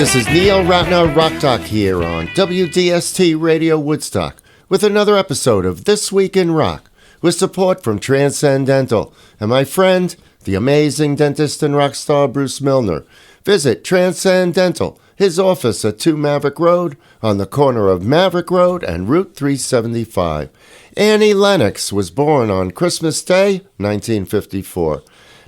This is Neil Ratner Rock Talk here on WDST Radio Woodstock with another episode of This Week in Rock with support from Transcend Dental and my friend, the amazing dentist and rock star Bruce Milner. Visit Transcend Dental, his office at 2 Maverick Road on the corner of Maverick Road and Route 375. Annie Lennox was born on Christmas Day, 1954.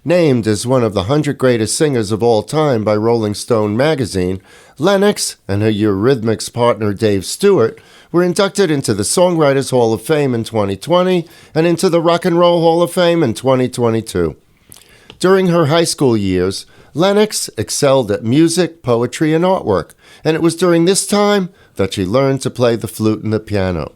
Named as one of the 100 greatest singers of all time by Rolling Stone magazine, Lennox and her Eurythmics partner Dave Stewart were inducted into the Songwriters Hall of Fame in 2020 and into the Rock and Roll Hall of Fame in 2022. During her high school years, Lennox excelled at music, poetry, and artwork, and it was during this time that she learned to play the flute and the piano.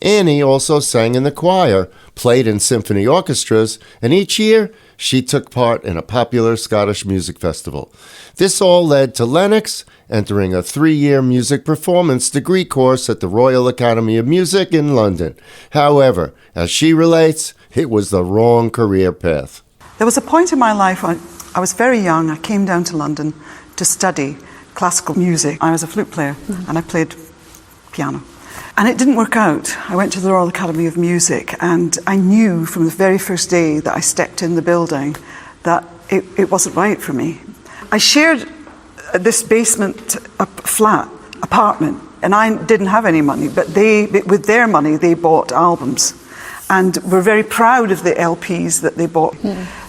Annie also sang in the choir, played in symphony orchestras, and each year she took part in a popular Scottish music festival. This all led to Lennox entering a 3-year music performance degree course at the Royal Academy of Music in London. However, as she relates, it was the wrong career path. There was a point in my life when I was very young. I came down to London to study classical music. I was a flute player and I played piano. And it didn't work out. I went to the Royal Academy of Music and I knew from the very first day that I stepped in the building that it wasn't right for me. I shared this basement flat apartment and I didn't have any money, but with their money, they bought albums and were very proud of the LPs that they bought.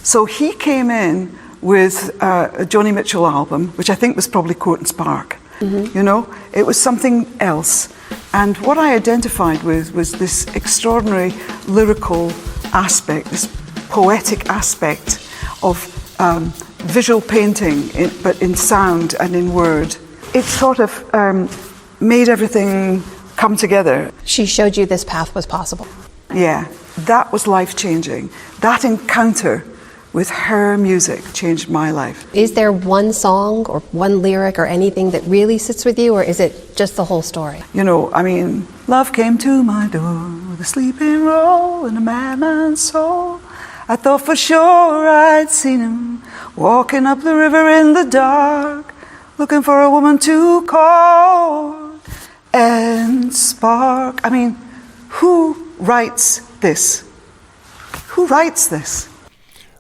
So he came in with a Joni Mitchell album, which I think was probably Court and Spark. You know, it was something else. And what I identified with was this extraordinary lyrical aspect, this poetic aspect of visual painting, but in sound and in word. It sort of made everything come together. She showed you this path was possible. Yeah, that was life-changing. That encounter with her music changed my life. Is there one song or one lyric or anything that really sits with you, or is it just the whole story? You know, I mean, love came to my door with a sleeping roll and a madman's soul. I thought for sure I'd seen him walking up the river in the dark, looking for a woman to call and spark. I mean, who writes this? Who writes this?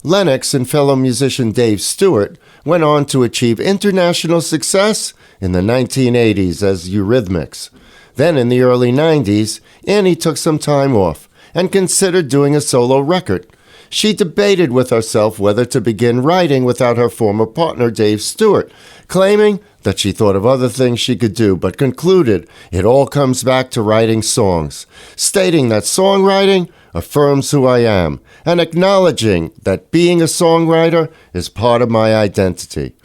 Lennox and fellow musician Dave Stewart went on to achieve international success in the 1980s as Eurythmics. Then in the early 90s, Annie took some time off and considered doing a solo record. She debated with herself whether to begin writing without her former partner Dave Stewart, claiming that she thought of other things she could do, but concluded it all comes back to writing songs, stating that songwriting affirms who I am, and acknowledging that being a songwriter is part of my identity.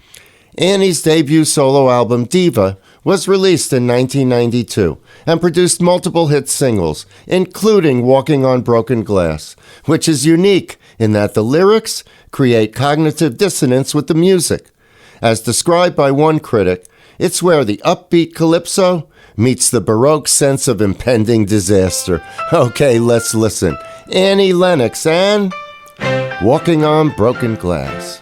Annie's debut solo album, Diva, was released in 1992 and produced multiple hit singles, including Walking on Broken Glass, which is unique in that the lyrics create cognitive dissonance with the music. As described by one critic, it's where the upbeat calypso meets the Baroque sense of impending disaster. Okay, let's listen. Annie Lennox and Walking on Broken Glass.